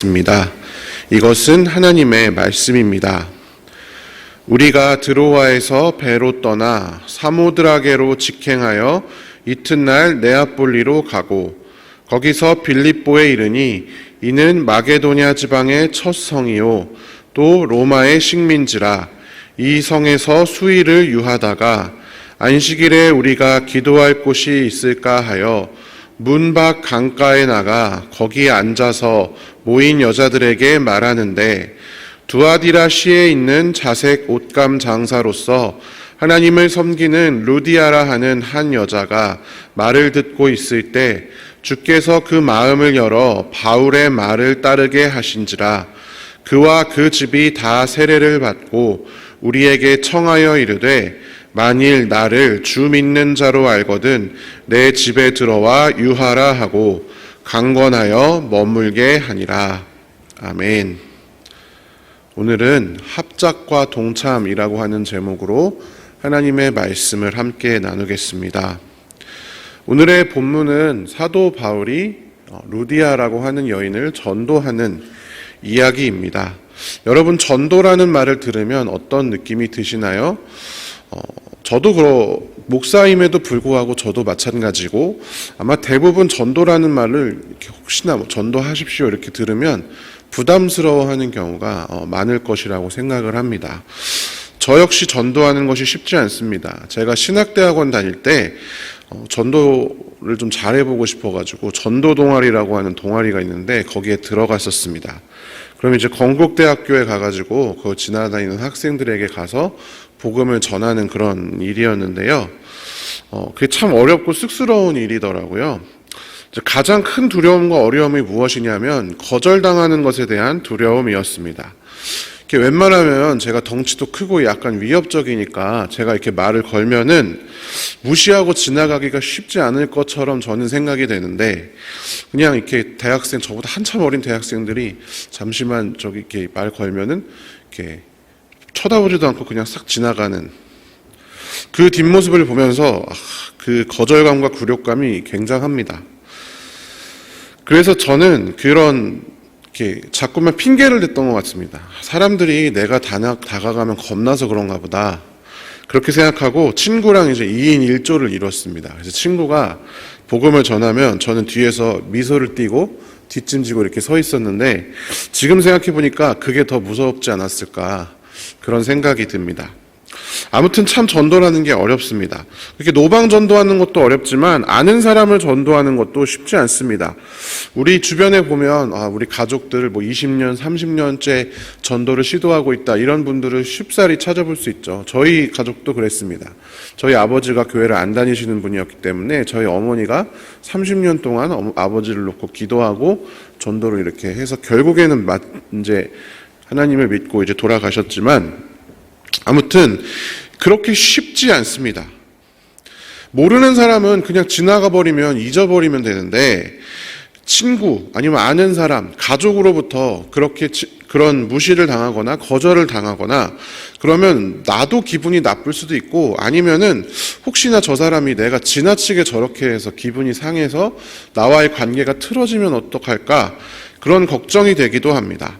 입니다. 이것은 하나님의 말씀입니다. 우리가 드로아에서 배로 떠나 사모드라게로 직행하여 이튿날 네아폴리로 가고 거기서 빌립보에 이르니 이는 마게도냐 지방의 첫 성이요 또 로마의 식민지라. 이 성에서 수일을 유하다가 안식일에 우리가 기도할 곳이 있을까 하여 문 밖 강가에 나가 거기에 앉아서 모인 여자들에게 말하는데, 두아디라시에 있는 자색 옷감 장사로서 하나님을 섬기는 루디아라 하는 한 여자가 말을 듣고 있을 때 주께서 그 마음을 열어 바울의 말을 따르게 하신지라. 그와 그 집이 다 세례를 받고 우리에게 청하여 이르되, 만일 나를 주 믿는 자로 알거든 내 집에 들어와 유하라 하고 강권하여 머물게 하니라. 아멘. 오늘은 합작과 동참이라고 하는 제목으로 하나님의 말씀을 함께 나누겠습니다. 오늘의 본문은 사도 바울이 루디아라고 하는 여인을 전도하는 이야기입니다. 여러분, 전도라는 말을 들으면 어떤 느낌이 드시나요? 저도 목사임에도 불구하고 저도 마찬가지고, 아마 대부분 전도라는 말을 이렇게 혹시나 전도하십시오 이렇게 들으면 부담스러워하는 경우가 많을 것이라고 생각을 합니다. 저 역시 전도하는 것이 쉽지 않습니다. 제가 신학대학원 다닐 때 전도를 좀 잘해보고 싶어가지고 전도 동아리라고 하는 동아리가 있는데 거기에 들어갔었습니다. 그럼 이제 건국대학교에 가가지고 그 지나다니는 학생들에게 가서 복음을 전하는 그런 일이었는데요. 그게 참 어렵고 쑥스러운 일이더라고요. 가장 큰 두려움과 어려움이 무엇이냐면 거절당하는 것에 대한 두려움이었습니다. 웬만하면 제가 덩치도 크고 약간 위협적이니까 제가 이렇게 말을 걸면은 무시하고 지나가기가 쉽지 않을 것처럼 저는 생각이 되는데, 그냥 이렇게 대학생, 저보다 한참 어린 대학생들이 잠시만 저기 이렇게 말 걸면은 이렇게 쳐다보지도 않고 그냥 싹 지나가는 그 뒷모습을 보면서 그 거절감과 굴욕감이 굉장합니다. 그래서 저는 그런 자꾸만 핑계를 댔던 것 같습니다. 사람들이 내가 다가가면 겁나서 그런가 보다, 그렇게 생각하고 친구랑 이제 2인 1조를 이뤘습니다. 그래서 친구가 복음을 전하면 저는 뒤에서 미소를 띠고 뒷짐지고 이렇게 서 있었는데, 지금 생각해 보니까 그게 더 무섭지 않았을까, 그런 생각이 듭니다. 아무튼 참 전도라는 게 어렵습니다. 이렇게 노방 전도하는 것도 어렵지만 아는 사람을 전도하는 것도 쉽지 않습니다. 우리 주변에 보면 우리 가족들 20년, 30년째 전도를 시도하고 있다, 이런 분들을 쉽사리 찾아볼 수 있죠. 저희 가족도 그랬습니다. 저희 아버지가 교회를 안 다니시는 분이었기 때문에 저희 어머니가 30년 동안 아버지를 놓고 기도하고 전도를 이렇게 해서 결국에는 이제 하나님을 믿고 이제 돌아가셨지만, 아무튼 그렇게 쉽지 않습니다. 모르는 사람은 그냥 지나가 버리면 잊어버리면 되는데, 친구 아니면 아는 사람, 가족으로부터 그런 무시를 당하거나 거절을 당하거나 그러면 나도 기분이 나쁠 수도 있고, 아니면은 혹시나 저 사람이 내가 지나치게 저렇게 해서 기분이 상해서 나와의 관계가 틀어지면 어떡할까, 그런 걱정이 되기도 합니다.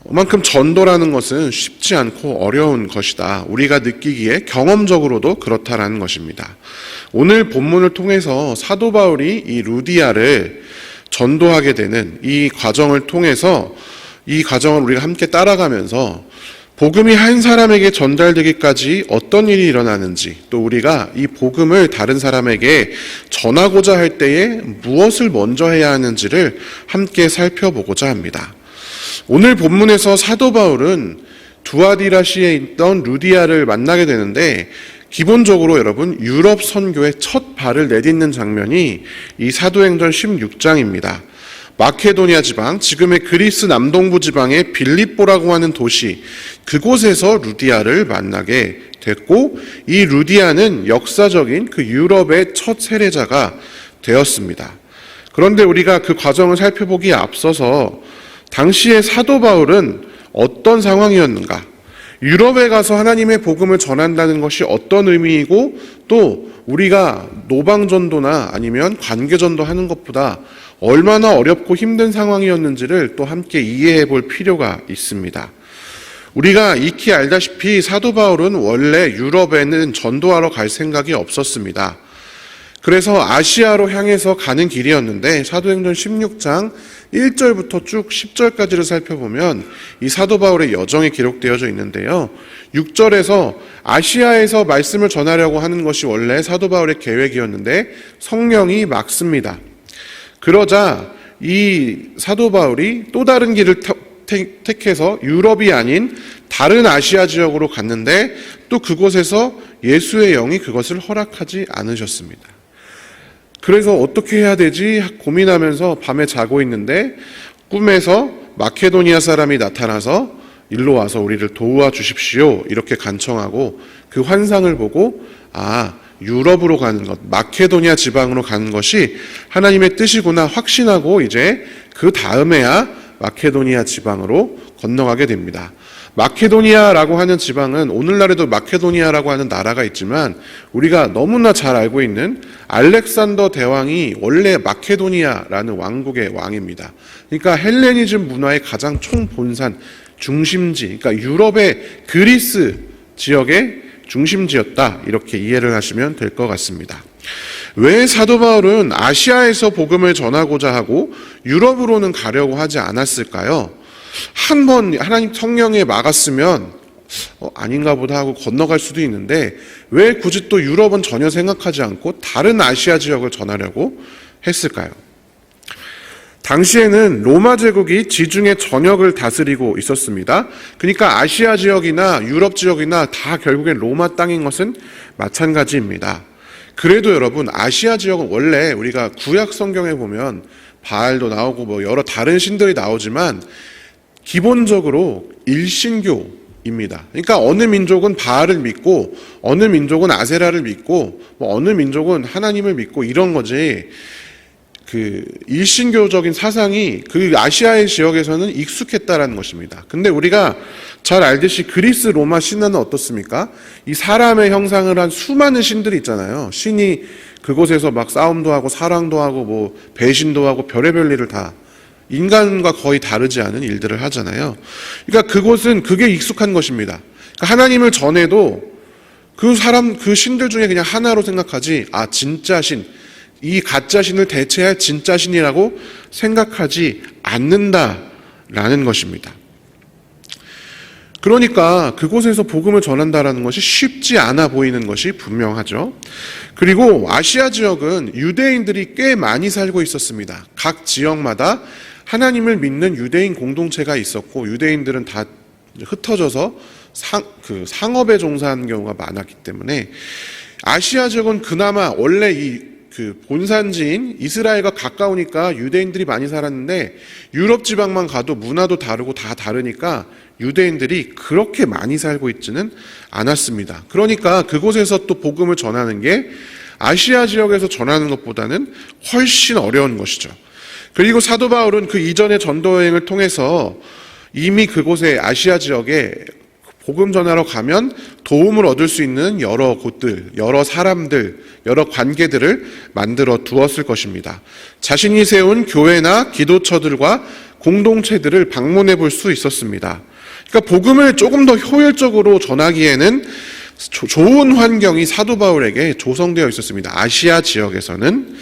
그만큼 전도라는 것은 쉽지 않고 어려운 것이다, 우리가 느끼기에 경험적으로도 그렇다라는 것입니다. 오늘 본문을 통해서 사도 바울이 이 루디아를 전도하게 되는 이 과정을 통해서, 이 과정을 우리가 함께 따라가면서 복음이 한 사람에게 전달되기까지 어떤 일이 일어나는지, 또 우리가 이 복음을 다른 사람에게 전하고자 할 때에 무엇을 먼저 해야 하는지를 함께 살펴보고자 합니다. 오늘 본문에서 사도 바울은 두아디라시에 있던 루디아를 만나게 되는데, 기본적으로 여러분, 유럽 선교의 첫 발을 내딛는 장면이 이 사도행전 16장입니다. 마케도니아 지방, 지금의 그리스 남동부 지방의 빌립보라고 하는 도시, 그곳에서 루디아를 만나게 됐고, 이 루디아는 역사적인 그 유럽의 첫 세례자가 되었습니다. 그런데 우리가 그 과정을 살펴보기에 앞서서 당시에 사도 바울은 어떤 상황이었는가, 유럽에 가서 하나님의 복음을 전한다는 것이 어떤 의미이고, 또 우리가 노방전도나 아니면 관계전도 하는 것보다 얼마나 어렵고 힘든 상황이었는지를 또 함께 이해해 볼 필요가 있습니다. 우리가 익히 알다시피 사도 바울은 원래 유럽에는 전도하러 갈 생각이 없었습니다. 그래서 아시아로 향해서 가는 길이었는데 사도행전 16장 1절부터 쭉 10절까지를 살펴보면 이 사도 바울의 여정이 기록되어져 있는데요. 6절에서 아시아에서 말씀을 전하려고 하는 것이 원래 사도 바울의 계획이었는데 성령이 막습니다. 그러자 이 사도 바울이 또 다른 길을 택해서 유럽이 아닌 다른 아시아 지역으로 갔는데 또 그곳에서 예수의 영이 그것을 허락하지 않으셨습니다. 그래서 어떻게 해야 되지 고민하면서 밤에 자고 있는데 꿈에서 마케도니아 사람이 나타나서 일로 와서 우리를 도와주십시오 이렇게 간청하고 그 환상을 보고 유럽으로 가는 것, 마케도니아 지방으로 가는 것이 하나님의 뜻이구나 확신하고 이제 그 다음에야 마케도니아 지방으로 건너가게 됩니다. 마케도니아라고 하는 지방은 오늘날에도 마케도니아라고 하는 나라가 있지만 우리가 너무나 잘 알고 있는 알렉산더 대왕이 원래 마케도니아라는 왕국의 왕입니다. 그러니까 헬레니즘 문화의 가장 총본산, 중심지, 그러니까 유럽의 그리스 지역의 중심지였다 이렇게 이해를 하시면 될 것 같습니다. 왜 사도 바울은 아시아에서 복음을 전하고자 하고 유럽으로는 가려고 하지 않았을까요? 한 번 하나님 성령에 막았으면 아닌가 보다 하고 건너갈 수도 있는데 왜 굳이 또 유럽은 전혀 생각하지 않고 다른 아시아 지역을 전하려고 했을까요? 당시에는 로마 제국이 지중해 전역을 다스리고 있었습니다. 그러니까 아시아 지역이나 유럽 지역이나 다 결국엔 로마 땅인 것은 마찬가지입니다. 그래도 여러분 아시아 지역은 원래 우리가 구약 성경에 보면 바알도 나오고 여러 다른 신들이 나오지만 기본적으로 일신교입니다. 그러니까 어느 민족은 바알을 믿고 어느 민족은 아세라를 믿고 어느 민족은 하나님을 믿고 이런 거지 그 일신교적인 사상이 그 아시아의 지역에서는 익숙했다라는 것입니다. 근데 우리가 잘 알듯이 그리스 로마 신화는 어떻습니까? 이 사람의 형상을 한 수많은 신들이 있잖아요. 신이 그곳에서 막 싸움도 하고 사랑도 하고 배신도 하고 별의별 일을 다 인간과 거의 다르지 않은 일들을 하잖아요. 그러니까 그곳은 그게 익숙한 것입니다. 그러니까 하나님을 전해도 그 신들 중에 그냥 하나로 생각하지 진짜 신, 이 가짜 신을 대체할 진짜 신이라고 생각하지 않는다라는 것입니다. 그러니까 그곳에서 복음을 전한다라는 것이 쉽지 않아 보이는 것이 분명하죠. 그리고 아시아 지역은 유대인들이 꽤 많이 살고 있었습니다. 각 지역마다 하나님을 믿는 유대인 공동체가 있었고 유대인들은 다 흩어져서 상업에 종사하는 경우가 많았기 때문에 아시아 지역은 그나마 원래 그 본산지인 이스라엘과 가까우니까 유대인들이 많이 살았는데 유럽 지방만 가도 문화도 다르고 다 다르니까 유대인들이 그렇게 많이 살고 있지는 않았습니다. 그러니까 그곳에서 또 복음을 전하는 게 아시아 지역에서 전하는 것보다는 훨씬 어려운 것이죠. 그리고 사도 바울은 그 이전의 전도 여행을 통해서 이미 그곳에 아시아 지역에 복음 전하러 가면 도움을 얻을 수 있는 여러 곳들, 여러 사람들, 여러 관계들을 만들어 두었을 것입니다. 자신이 세운 교회나 기도처들과 공동체들을 방문해 볼 수 있었습니다. 그러니까 복음을 조금 더 효율적으로 전하기에는 좋은 환경이 사도 바울에게 조성되어 있었습니다. 아시아 지역에서는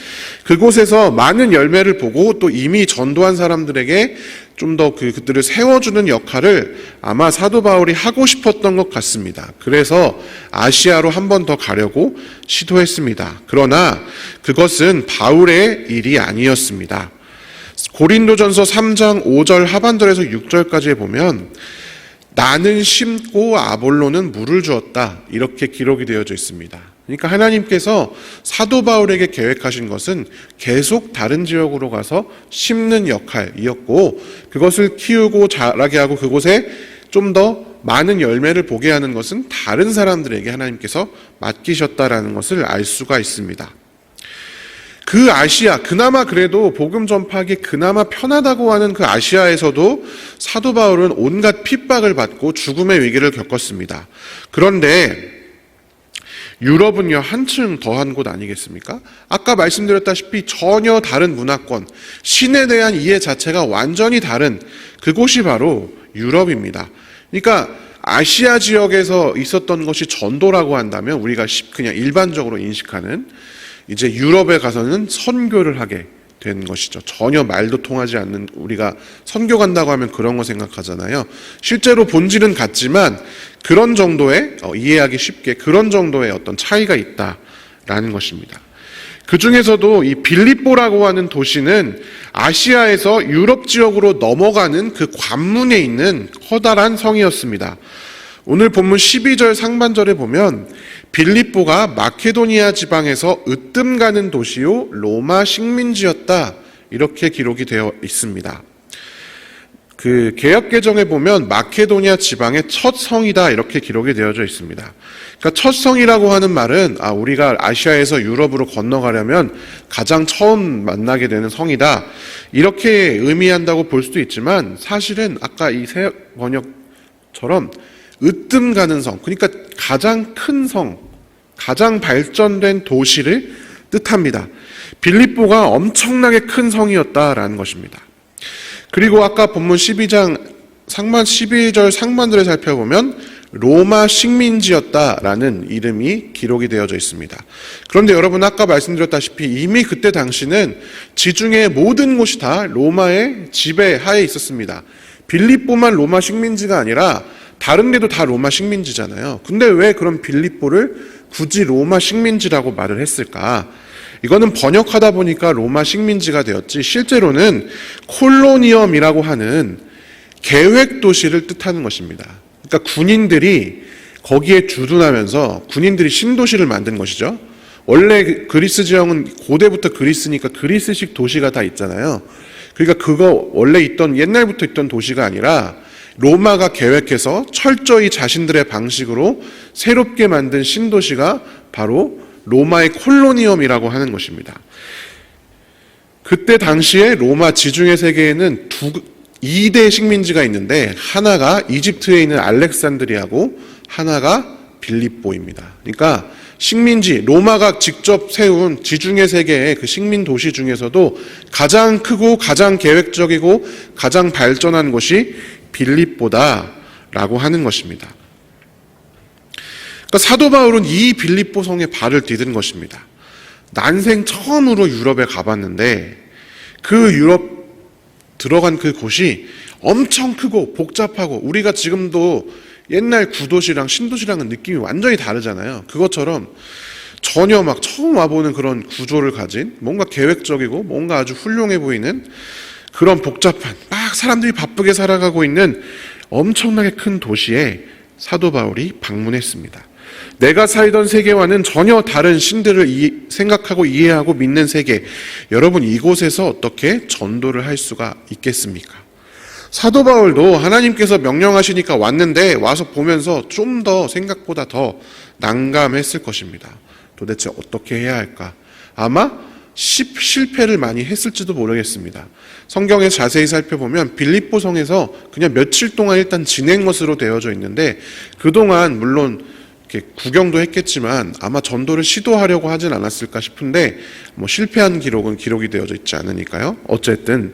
그곳에서 많은 열매를 보고 또 이미 전도한 사람들에게 좀 더 그들을 세워주는 역할을 아마 사도 바울이 하고 싶었던 것 같습니다. 그래서 아시아로 한 번 더 가려고 시도했습니다. 그러나 그것은 바울의 일이 아니었습니다. 고린도전서 3장 5절 하반절에서 6절까지 보면 나는 심고 아볼로는 물을 주었다 이렇게 기록이 되어져 있습니다. 그러니까 하나님께서 사도 바울에게 계획하신 것은 계속 다른 지역으로 가서 심는 역할이었고 그것을 키우고 자라게 하고 그곳에 좀 더 많은 열매를 보게 하는 것은 다른 사람들에게 하나님께서 맡기셨다라는 것을 알 수가 있습니다. 그 아시아, 그나마 그래도 복음 전파하기 그나마 편하다고 하는 그 아시아에서도 사도 바울은 온갖 핍박을 받고 죽음의 위기를 겪었습니다. 그런데 유럽은요, 한층 더한 곳 아니겠습니까? 아까 말씀드렸다시피 전혀 다른 문화권, 신에 대한 이해 자체가 완전히 다른 그곳이 바로 유럽입니다. 그러니까 아시아 지역에서 있었던 것이 전도라고 한다면 우리가 그냥 일반적으로 인식하는, 이제 유럽에 가서는 선교를 하게 된 것이죠. 전혀 말도 통하지 않는, 우리가 선교 간다고 하면 그런 거 생각하잖아요. 실제로 본질은 같지만 그런 정도의 이해하기 쉽게 그런 정도의 어떤 차이가 있다라는 것입니다. 그 중에서도 이 빌립보라고 하는 도시는 아시아에서 유럽 지역으로 넘어가는 그 관문에 있는 커다란 성이었습니다. 오늘 본문 12절 상반절에 보면 빌립보가 마케도니아 지방에서 으뜸 가는 도시요 로마 식민지였다, 이렇게 기록이 되어 있습니다. 그 개역개정에 보면 마케도니아 지방의 첫 성이다, 이렇게 기록이 되어져 있습니다. 그러니까 첫 성이라고 하는 말은 우리가 아시아에서 유럽으로 건너가려면 가장 처음 만나게 되는 성이다, 이렇게 의미한다고 볼 수도 있지만 사실은 아까 이 새 번역처럼 으뜸 가는 성, 그러니까 가장 큰 성, 가장 발전된 도시를 뜻합니다. 빌립보가 엄청나게 큰 성이었다라는 것입니다. 그리고 아까 본문 12장 12절 상반절을 살펴보면 로마 식민지였다라는 이름이 기록이 되어져 있습니다. 그런데 여러분, 아까 말씀드렸다시피 이미 그때 당시는 지중해의 모든 곳이 다 로마의 지배하에 있었습니다. 빌립보만 로마 식민지가 아니라 다른 데도 다 로마 식민지잖아요. 근데 왜 그럼 빌립보를 굳이 로마 식민지라고 말을 했을까? 이거는 번역하다 보니까 로마 식민지가 되었지, 실제로는 콜로니엄이라고 하는 계획 도시를 뜻하는 것입니다. 그러니까 군인들이 거기에 주둔하면서 군인들이 신도시를 만든 것이죠. 원래 그리스 지형은 고대부터 그리스니까 그리스식 도시가 다 있잖아요. 그러니까 그거 원래 있던, 옛날부터 있던 도시가 아니라 로마가 계획해서 철저히 자신들의 방식으로 새롭게 만든 신도시가 바로 로마의 콜로니엄이라고 하는 것입니다. 그때 당시에 로마 지중해 세계에는 2대 식민지가 있는데 하나가 이집트에 있는 알렉산드리아고 하나가 빌립보입니다. 그러니까 식민지, 로마가 직접 세운 지중해 세계의 그 식민 도시 중에서도 가장 크고 가장 계획적이고 가장 발전한 곳이 빌립보다라고 하는 것입니다. 그러니까 사도 바울은 이 빌립보 성에 발을 디딘 것입니다. 난생 처음으로 유럽에 가봤는데 그 유럽 들어간 그 곳이 엄청 크고 복잡하고, 우리가 지금도 옛날 구도시랑 신도시랑은 느낌이 완전히 다르잖아요. 그것처럼 전혀 막 처음 와보는 그런 구조를 가진, 뭔가 계획적이고 뭔가 아주 훌륭해 보이는 그런 복잡한, 막 사람들이 바쁘게 살아가고 있는 엄청나게 큰 도시에 사도 바울이 방문했습니다. 내가 살던 세계와는 전혀 다른 신들을 생각하고 이해하고 믿는 세계, 여러분 이곳에서 어떻게 전도를 할 수가 있겠습니까? 사도 바울도 하나님께서 명령하시니까 왔는데 와서 보면서 좀 더 생각보다 더 난감했을 것입니다. 도대체 어떻게 해야 할까? 아마 실패를 많이 했을지도 모르겠습니다. 성경에서 자세히 살펴보면 빌립보 성에서 그냥 며칠 동안 일단 지낸 것으로 되어져 있는데, 그동안 물론 이렇게 구경도 했겠지만 아마 전도를 시도하려고 하진 않았을까 싶은데 실패한 기록은 기록이 되어져 있지 않으니까요. 어쨌든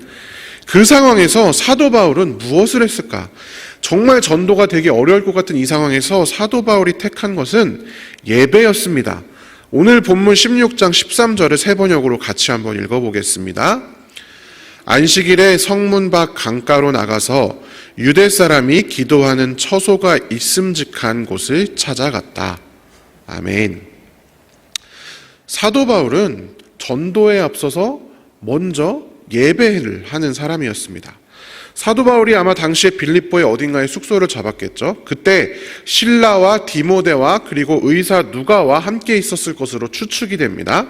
그 상황에서 사도 바울은 무엇을 했을까? 정말 전도가 되기 어려울 것 같은 이 상황에서 사도 바울이 택한 것은 예배였습니다. 오늘 본문 16장 13절을 세 번역으로 같이 한번 읽어보겠습니다. 안식일에 성문 밖 강가로 나가서 유대 사람이 기도하는 처소가 있음직한 곳을 찾아갔다. 아멘. 사도 바울은 전도에 앞서서 먼저 예배를 하는 사람이었습니다. 사도 바울이 아마 당시에 빌립보의 어딘가에 숙소를 잡았겠죠. 그때 실라와 디모데와 그리고 의사 누가와 함께 있었을 것으로 추측이 됩니다.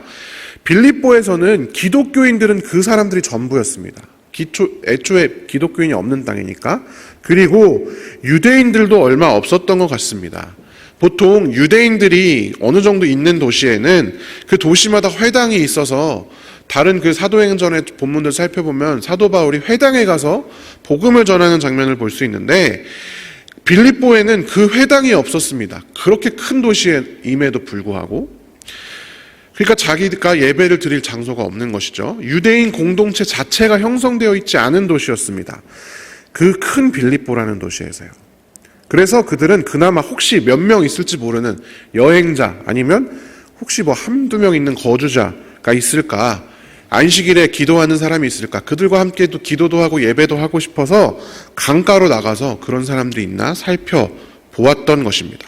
빌립보에서는 기독교인들은 그 사람들이 전부였습니다. 애초에 기독교인이 없는 땅이니까. 그리고 유대인들도 얼마 없었던 것 같습니다. 보통 유대인들이 어느 정도 있는 도시에는 그 도시마다 회당이 있어서, 다른 그 사도행전의 본문들 살펴보면 사도 바울이 회당에 가서 복음을 전하는 장면을 볼 수 있는데, 빌립보에는 그 회당이 없었습니다. 그렇게 큰 도시임에도 불구하고. 그러니까 자기가 예배를 드릴 장소가 없는 것이죠. 유대인 공동체 자체가 형성되어 있지 않은 도시였습니다. 그 큰 빌립보라는 도시에서요. 그래서 그들은 그나마 혹시 몇 명 있을지 모르는 여행자, 아니면 혹시 뭐 한두 명 있는 거주자가 있을까, 안식일에 기도하는 사람이 있을까, 그들과 함께 또 기도도 하고 예배도 하고 싶어서 강가로 나가서 그런 사람들이 있나 살펴보았던 것입니다.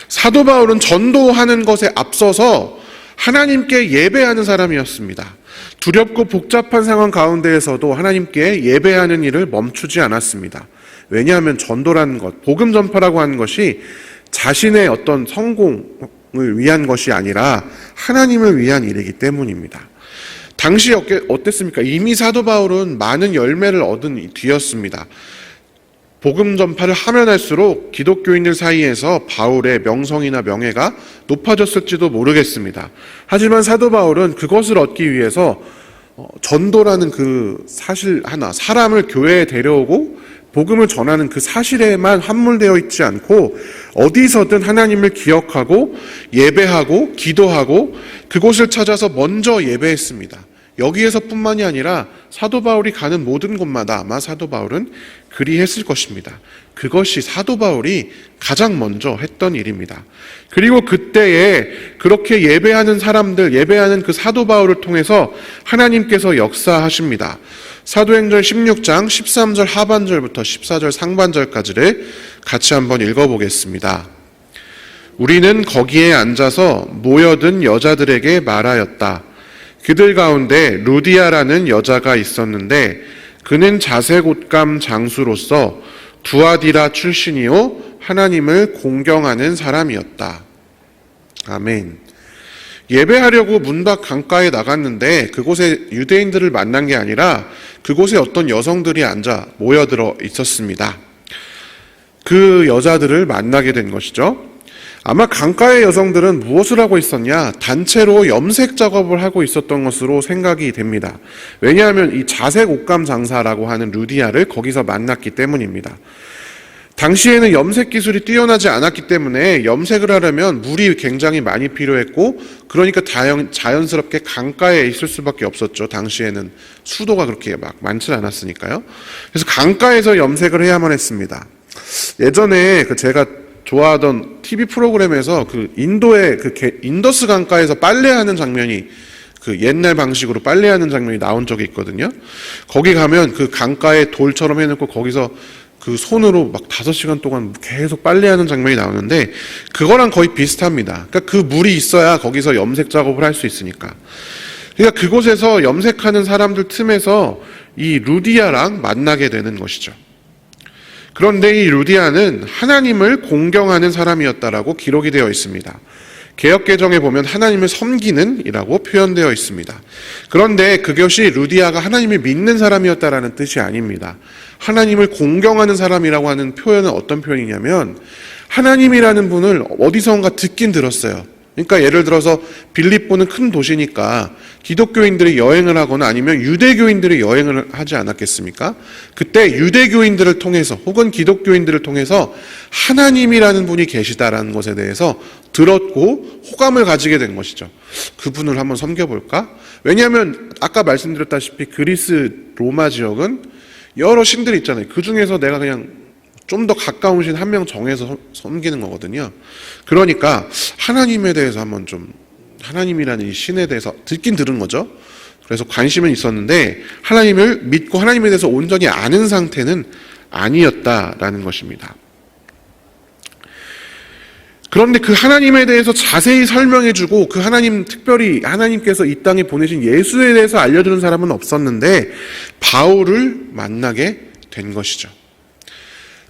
사도 바울은 전도하는 것에 앞서서 하나님께 예배하는 사람이었습니다. 두렵고 복잡한 상황 가운데에서도 하나님께 예배하는 일을 멈추지 않았습니다. 왜냐하면 전도라는 것, 복음 전파라고 하는 것이 자신의 어떤 성공을 위한 것이 아니라 하나님을 위한 일이기 때문입니다. 당시 어땠습니까? 이미 사도 바울은 많은 열매를 얻은 뒤였습니다. 복음 전파를 하면 할수록 기독교인들 사이에서 바울의 명성이나 명예가 높아졌을지도 모르겠습니다. 하지만 사도 바울은 그것을 얻기 위해서 전도라는 그 사실 하나, 사람을 교회에 데려오고 복음을 전하는 그 사실에만 함몰되어 있지 않고 어디서든 하나님을 기억하고 예배하고 기도하고 그곳을 찾아서 먼저 예배했습니다. 여기에서뿐만이 아니라 사도 바울이 가는 모든 곳마다 아마 사도 바울은 그리했을 것입니다. 그것이 사도 바울이 가장 먼저 했던 일입니다. 그리고 그때에 그렇게 예배하는 사람들, 예배하는 그 사도 바울을 통해서 하나님께서 역사하십니다. 사도행전 16장 13절 하반절부터 14절 상반절까지를 같이 한번 읽어보겠습니다. 우리는 거기에 앉아서 모여든 여자들에게 말하였다. 그들 가운데 루디아라는 여자가 있었는데 그는 자색 옷감 장수로서 두아디라 출신이요 하나님을 공경하는 사람이었다. 아멘. 예배하려고 문 밖 강가에 나갔는데 그곳에 유대인들을 만난 게 아니라 그곳에 어떤 여성들이 앉아 모여들어 있었습니다. 그 여자들을 만나게 된 것이죠. 아마 강가의 여성들은 무엇을 하고 있었냐? 단체로 염색 작업을 하고 있었던 것으로 생각이 됩니다. 왜냐하면 이 자색 옷감 장사라고 하는 루디아를 거기서 만났기 때문입니다. 당시에는 염색 기술이 뛰어나지 않았기 때문에 염색을 하려면 물이 굉장히 많이 필요했고, 그러니까 자연스럽게 강가에 있을 수밖에 없었죠. 당시에는 수도가 그렇게 막 많지 않았으니까요. 그래서 강가에서 염색을 해야만 했습니다. 예전에 제가 좋아하던 TV 프로그램에서 그 인도의 인더스 강가에서 빨래하는 장면이 그 옛날 방식으로 빨래하는 장면이 나온 적이 있거든요. 거기 가면 그 강가에 돌처럼 해놓고 거기서 그 손으로 막 5시간 동안 계속 빨래하는 장면이 나오는데 그거랑 거의 비슷합니다. 그러니까 그 물이 있어야 거기서 염색 작업을 할 수 있으니까. 그러니까 그곳에서 염색하는 사람들 틈에서 이 루디아랑 만나게 되는 것이죠. 그런데 이 루디아는 하나님을 공경하는 사람이었다라고 기록이 되어 있습니다. 개역개정에 보면 하나님을 섬기는 이라고 표현되어 있습니다. 그런데 그것이 루디아가 하나님을 믿는 사람이었다라는 뜻이 아닙니다. 하나님을 공경하는 사람이라고 하는 표현은 어떤 표현이냐면 하나님이라는 분을 어디선가 듣긴 들었어요. 그러니까 예를 들어서 빌립보는 큰 도시니까 기독교인들이 여행을 하거나 아니면 유대교인들이 여행을 하지 않았겠습니까? 그때 유대교인들을 통해서 혹은 기독교인들을 통해서 하나님이라는 분이 계시다라는 것에 대해서 들었고 호감을 가지게 된 것이죠. 그분을 한번 섬겨볼까? 왜냐하면 아까 말씀드렸다시피 그리스 로마 지역은 여러 신들이 있잖아요. 그 중에서 내가 그냥 좀 더 가까운 신 한 명 정해서 섬기는 거거든요. 그러니까 하나님에 대해서 한번 좀 하나님이라는 이 신에 대해서 듣긴 들은 거죠. 그래서 관심은 있었는데 하나님을 믿고 하나님에 대해서 온전히 아는 상태는 아니었다라는 것입니다. 그런데 그 하나님에 대해서 자세히 설명해주고 그 하나님, 특별히 하나님께서 이 땅에 보내신 예수에 대해서 알려주는 사람은 없었는데 바울을 만나게 된 것이죠.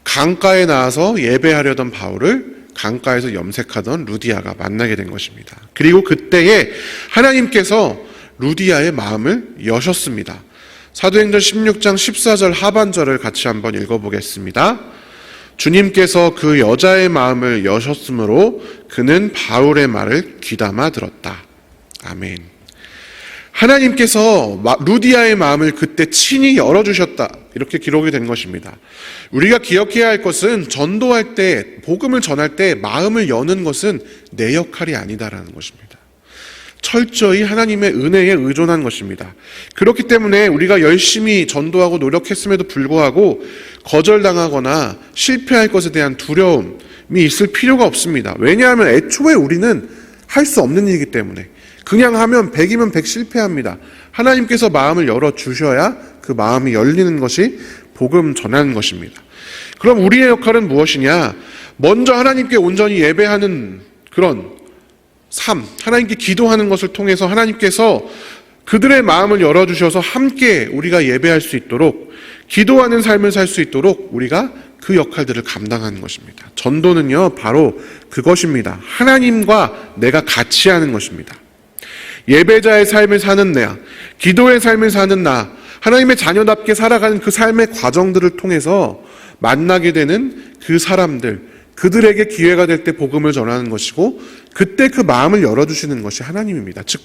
강가에 나와서 예배하려던 바울을 강가에서 염색하던 루디아가 만나게 된 것입니다. 그리고 그때에 하나님께서 루디아의 마음을 여셨습니다. 사도행전 16장 14절 하반절을 같이 한번 읽어보겠습니다. 주님께서 그 여자의 마음을 여셨으므로 그는 바울의 말을 귀담아 들었다. 아멘. 하나님께서 루디아의 마음을 그때 친히 열어주셨다. 이렇게 기록이 된 것입니다. 우리가 기억해야 할 것은 전도할 때, 복음을 전할 때 마음을 여는 것은 내 역할이 아니다라는 것입니다. 철저히 하나님의 은혜에 의존한 것입니다. 그렇기 때문에 우리가 열심히 전도하고 노력했음에도 불구하고 거절당하거나 실패할 것에 대한 두려움이 있을 필요가 없습니다. 왜냐하면 애초에 우리는 할 수 없는 일이기 때문에 그냥 하면 100이면 100 실패합니다. 하나님께서 마음을 열어주셔야 그 마음이 열리는 것이 복음 전하는 것입니다. 그럼 우리의 역할은 무엇이냐? 먼저 하나님께 온전히 예배하는 그런 삶, 하나님께 기도하는 것을 통해서 하나님께서 그들의 마음을 열어주셔서 함께 우리가 예배할 수 있도록, 기도하는 삶을 살 수 있도록 우리가 그 역할들을 감당하는 것입니다. 전도는요, 바로 그것입니다. 하나님과 내가 같이 하는 것입니다. 예배자의 삶을 사는 나, 기도의 삶을 사는 나, 하나님의 자녀답게 살아가는 그 삶의 과정들을 통해서 만나게 되는 그 사람들, 그들에게 기회가 될 때 복음을 전하는 것이고, 그때 그 마음을 열어주시는 것이 하나님입니다. 즉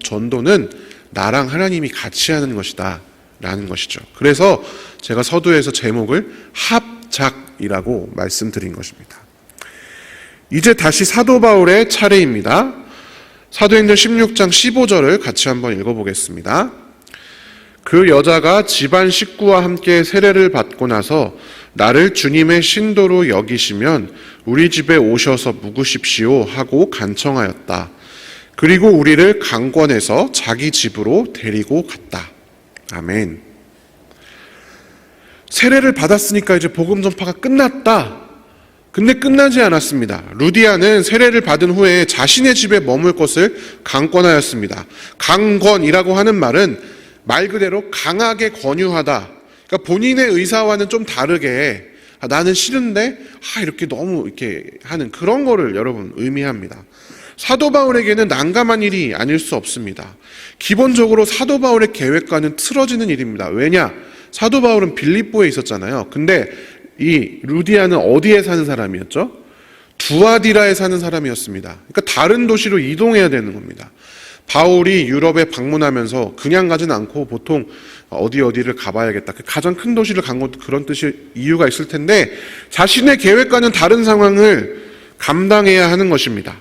전도는 나랑 하나님이 같이 하는 것이다 라는 것이죠. 그래서 제가 서두에서 제목을 합작이라고 말씀드린 것입니다. 이제 다시 사도 바울의 차례입니다. 사도행전 16장 15절을 같이 한번 읽어보겠습니다. 그 여자가 집안 식구와 함께 세례를 받고 나서 나를 주님의 신도로 여기시면 우리 집에 오셔서 묵으십시오 하고 간청하였다. 그리고 우리를 강권해서 자기 집으로 데리고 갔다. 아멘. 세례를 받았으니까 이제 복음 전파가 끝났다. 근데 끝나지 않았습니다. 루디아는 세례를 받은 후에 자신의 집에 머물 것을 강권하였습니다. 강권이라고 하는 말은 말 그대로 강하게 권유하다. 그러니까 본인의 의사와는 좀 다르게 나는 싫은데 이렇게 너무 이렇게 하는 그런 거를 여러분 의미합니다. 사도 바울에게는 난감한 일이 아닐 수 없습니다. 기본적으로 사도 바울의 계획과는 틀어지는 일입니다. 왜냐? 사도 바울은 빌립보에 있었잖아요. 근데 이 루디아는 어디에 사는 사람이었죠? 두아디라에 사는 사람이었습니다. 그러니까 다른 도시로 이동해야 되는 겁니다. 바울이 유럽에 방문하면서 그냥 가진 않고 보통 어디를 가봐야겠다. 가장 큰 도시를 간 것도 그런 이유가 있을 텐데 자신의 계획과는 다른 상황을 감당해야 하는 것입니다.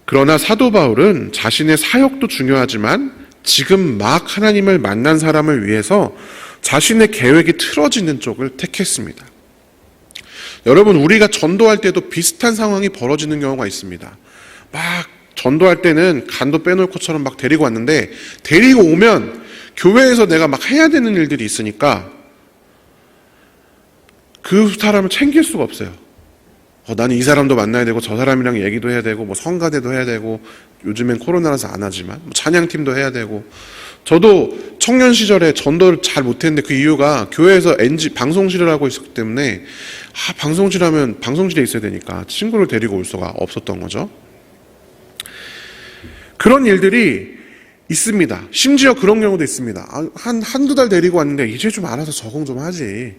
그러나 사도 바울은 자신의 사역도 중요하지만 지금 막 하나님을 만난 사람을 위해서 자신의 계획이 틀어지는 쪽을 택했습니다. 여러분, 우리가 전도할 때도 비슷한 상황이 벌어지는 경우가 있습니다. 막 전도할 때는 간도 빼놓을 것처럼 막 데리고 왔는데 데리고 오면 교회에서 내가 막 해야 되는 일들이 있으니까 그 사람을 챙길 수가 없어요. 나는 이 사람도 만나야 되고 저 사람이랑 얘기도 해야 되고 뭐 성가대도 해야 되고 요즘엔 코로나라서 안 하지만 찬양팀도 해야 되고 저도 청년 시절에 전도를 잘 못했는데 그 이유가 교회에서 방송실을 하고 있었기 때문에 방송실 하면 방송실에 있어야 되니까 친구를 데리고 올 수가 없었던 거죠. 그런 일들이 있습니다. 심지어 그런 경우도 있습니다. 한두 달 데리고 왔는데 이제 좀 알아서 적응 좀 하지.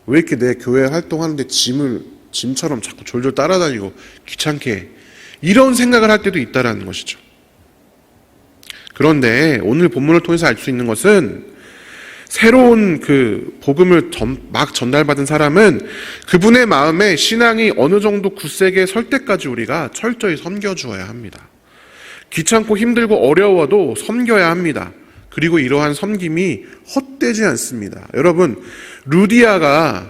왜 이렇게 내 교회 활동하는데 짐처럼 자꾸 졸졸 따라다니고 귀찮게 해. 이런 생각을 할 때도 있다라는 것이죠. 그런데 오늘 본문을 통해서 알 수 있는 것은 새로운 그 복음을 막 전달받은 사람은 그분의 마음에 신앙이 어느 정도 굳세게 설 때까지 우리가 철저히 섬겨주어야 합니다. 귀찮고 힘들고 어려워도 섬겨야 합니다. 그리고 이러한 섬김이 헛되지 않습니다. 여러분, 루디아가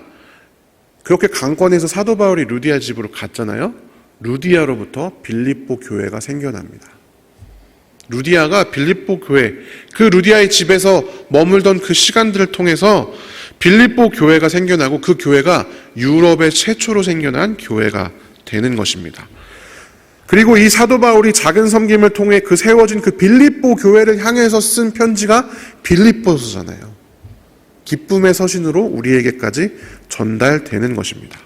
그렇게 강권해서 사도 바울이 루디아 집으로 갔잖아요. 루디아로부터 빌립보 교회가 생겨납니다. 루디아가 빌립보 교회, 그 루디아의 집에서 머물던 그 시간들을 통해서 빌립보 교회가 생겨나고 그 교회가 유럽의 최초로 생겨난 교회가 되는 것입니다. 그리고 이 사도 바울이 작은 섬김을 통해 그 세워진 그 빌립보 교회를 향해서 쓴 편지가 빌립보서잖아요. 기쁨의 서신으로 우리에게까지 전달되는 것입니다.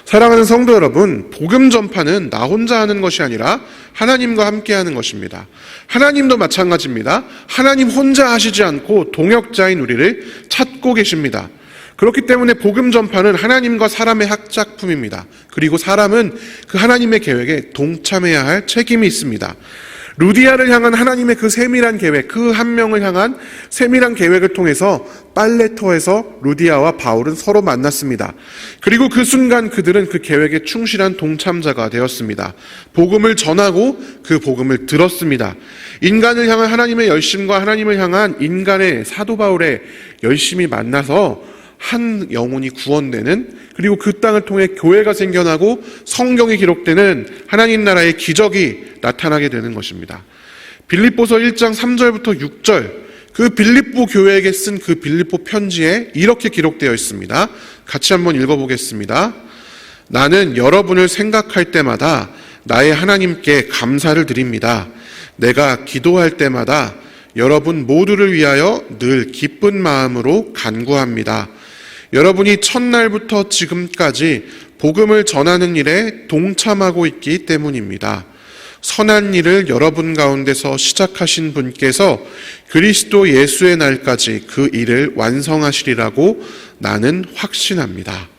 사랑하는 성도 여러분, 복음 전파는 나 혼자 하는 것이 아니라 하나님과 함께 하는 것입니다. 하나님도 마찬가지입니다. 하나님 혼자 하시지 않고 동역자인 우리를 찾고 계십니다. 그렇기 때문에 복음 전파는 하나님과 사람의 합작품입니다. 그리고 사람은 그 하나님의 계획에 동참해야 할 책임이 있습니다. 루디아를 향한 하나님의 그 세밀한 계획, 그 한 명을 향한 세밀한 계획을 통해서 빨레토에서 루디아와 바울은 서로 만났습니다. 그리고 그 순간 그들은 그 계획에 충실한 동참자가 되었습니다. 복음을 전하고 그 복음을 들었습니다. 인간을 향한 하나님의 열심과 하나님을 향한 인간의 사도 바울의 열심이 만나서 한 영혼이 구원되는, 그리고 그 땅을 통해 교회가 생겨나고 성경이 기록되는 하나님 나라의 기적이 나타나게 되는 것입니다. 빌립보서 1장 3절부터 6절, 그 빌립보 교회에게 쓴 그 빌립보 편지에 이렇게 기록되어 있습니다. 같이 한번 읽어보겠습니다. 나는 여러분을 생각할 때마다 나의 하나님께 감사를 드립니다. 내가 기도할 때마다 여러분 모두를 위하여 늘 기쁜 마음으로 간구합니다. 여러분이 첫날부터 지금까지 복음을 전하는 일에 동참하고 있기 때문입니다. 선한 일을 여러분 가운데서 시작하신 분께서 그리스도 예수의 날까지 그 일을 완성하시리라고 나는 확신합니다.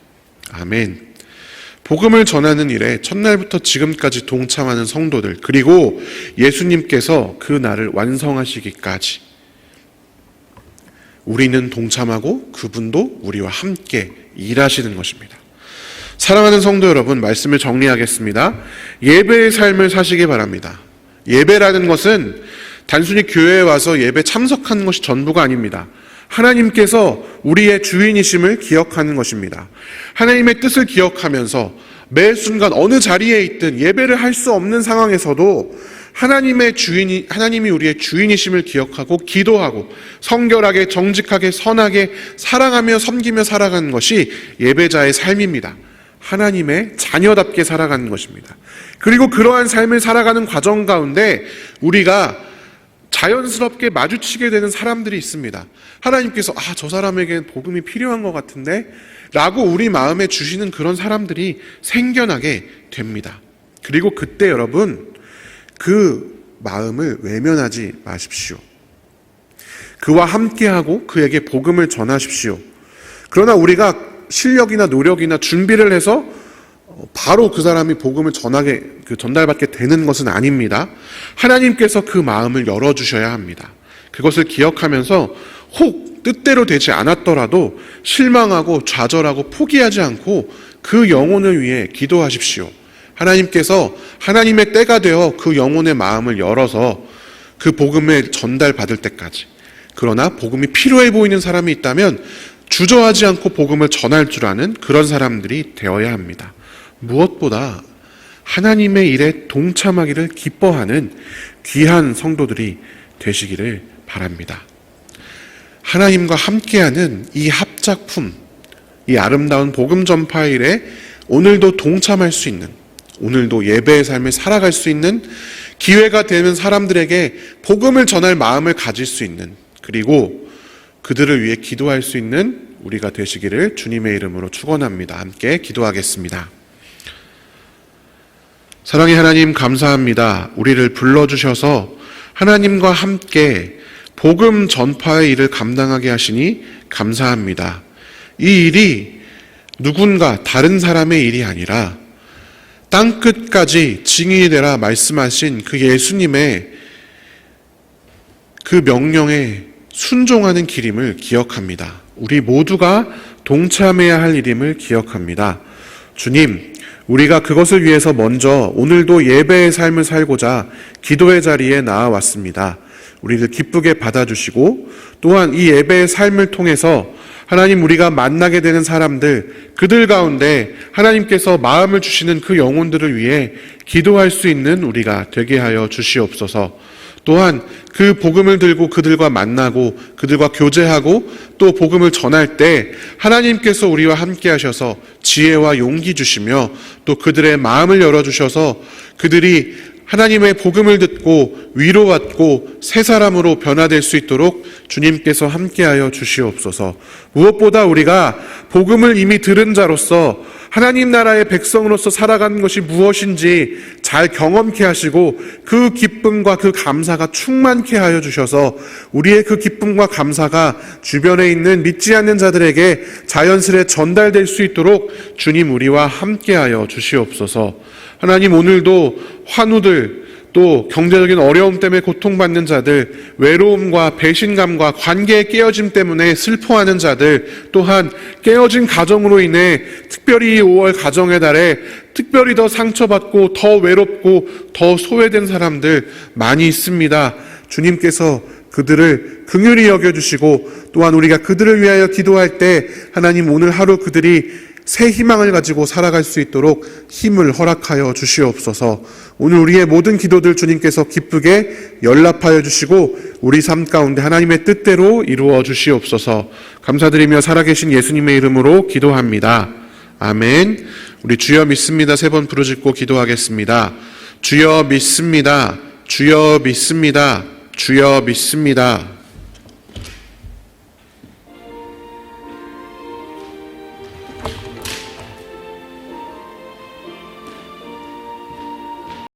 아멘. 복음을 전하는 일에 첫날부터 지금까지 동참하는 성도들, 그리고 예수님께서 그 날을 완성하시기까지 우리는 동참하고 그분도 우리와 함께 일하시는 것입니다. 사랑하는 성도 여러분, 말씀을 정리하겠습니다. 예배의 삶을 사시기 바랍니다. 예배라는 것은 단순히 교회에 와서 예배 참석하는 것이 전부가 아닙니다. 하나님께서 우리의 주인이심을 기억하는 것입니다. 하나님의 뜻을 기억하면서 매 순간 어느 자리에 있든 예배를 할 수 없는 상황에서도 하나님이 우리의 주인이심을 기억하고 기도하고 성결하게, 정직하게, 선하게 사랑하며 섬기며 살아가는 것이 예배자의 삶입니다. 하나님의 자녀답게 살아가는 것입니다. 그리고 그러한 삶을 살아가는 과정 가운데 우리가 자연스럽게 마주치게 되는 사람들이 있습니다. 하나님께서 저 사람에게 복음이 필요한 것 같은데 라고 우리 마음에 주시는 그런 사람들이 생겨나게 됩니다. 그리고 그때 여러분, 그 마음을 외면하지 마십시오. 그와 함께하고 그에게 복음을 전하십시오. 그러나 우리가 실력이나 노력이나 준비를 해서 바로 그 사람이 복음을 전달받게 되는 것은 아닙니다. 하나님께서 그 마음을 열어주셔야 합니다. 그것을 기억하면서 혹 뜻대로 되지 않았더라도 실망하고 좌절하고 포기하지 않고 그 영혼을 위해 기도하십시오. 하나님께서 하나님의 때가 되어 그 영혼의 마음을 열어서 그 복음을 전달받을 때까지, 그러나 복음이 필요해 보이는 사람이 있다면 주저하지 않고 복음을 전할 줄 아는 그런 사람들이 되어야 합니다. 무엇보다 하나님의 일에 동참하기를 기뻐하는 귀한 성도들이 되시기를 바랍니다. 하나님과 함께하는 이 합작품, 이 아름다운 복음 전파의 일에 오늘도 동참할 수 있는, 오늘도 예배의 삶을 살아갈 수 있는 기회가 되는 사람들에게 복음을 전할 마음을 가질 수 있는, 그리고 그들을 위해 기도할 수 있는 우리가 되시기를 주님의 이름으로 축원합니다. 함께 기도하겠습니다. 사랑의 하나님, 감사합니다. 우리를 불러주셔서 하나님과 함께 복음 전파의 일을 감당하게 하시니 감사합니다. 이 일이 누군가 다른 사람의 일이 아니라 땅끝까지 증인이 되라 말씀하신 그 예수님의 그 명령에 순종하는 길임을 기억합니다. 우리 모두가 동참해야 할 일임을 기억합니다. 주님, 우리가 그것을 위해서 먼저 오늘도 예배의 삶을 살고자 기도의 자리에 나아왔습니다. 우리를 기쁘게 받아주시고 또한 이 예배의 삶을 통해서 하나님, 우리가 만나게 되는 사람들, 그들 가운데 하나님께서 마음을 주시는 그 영혼들을 위해 기도할 수 있는 우리가 되게 하여 주시옵소서. 또한 그 복음을 들고 그들과 만나고 그들과 교제하고 또 복음을 전할 때 하나님께서 우리와 함께 하셔서 지혜와 용기 주시며 또 그들의 마음을 열어주셔서 그들이 하나님의 복음을 듣고 위로받고 새 사람으로 변화될 수 있도록 주님께서 함께하여 주시옵소서. 무엇보다 우리가 복음을 이미 들은 자로서 하나님 나라의 백성으로서 살아가는 것이 무엇인지 잘 경험케 하시고 그 기쁨과 그 감사가 충만케 하여 주셔서 우리의 그 기쁨과 감사가 주변에 있는 믿지 않는 자들에게 자연스레 전달될 수 있도록 주님, 우리와 함께하여 주시옵소서. 하나님, 오늘도 환우들, 또 경제적인 어려움 때문에 고통받는 자들, 외로움과 배신감과 관계의 깨어짐 때문에 슬퍼하는 자들, 또한 깨어진 가정으로 인해 특별히 5월 가정의 달에 특별히 더 상처받고 더 외롭고 더 소외된 사람들 많이 있습니다. 주님께서 그들을 긍휼히 여겨주시고 또한 우리가 그들을 위하여 기도할 때 하나님 오늘 하루 그들이 새 희망을 가지고 살아갈 수 있도록 힘을 허락하여 주시옵소서. 오늘 우리의 모든 기도들 주님께서 기쁘게 연락하여 주시고 우리 삶 가운데 하나님의 뜻대로 이루어 주시옵소서. 감사드리며 살아계신 예수님의 이름으로 기도합니다. 아멘. 우리 주여 믿습니다. 3번 부르짖고 기도하겠습니다. 주여 믿습니다. 주여 믿습니다. 주여 믿습니다.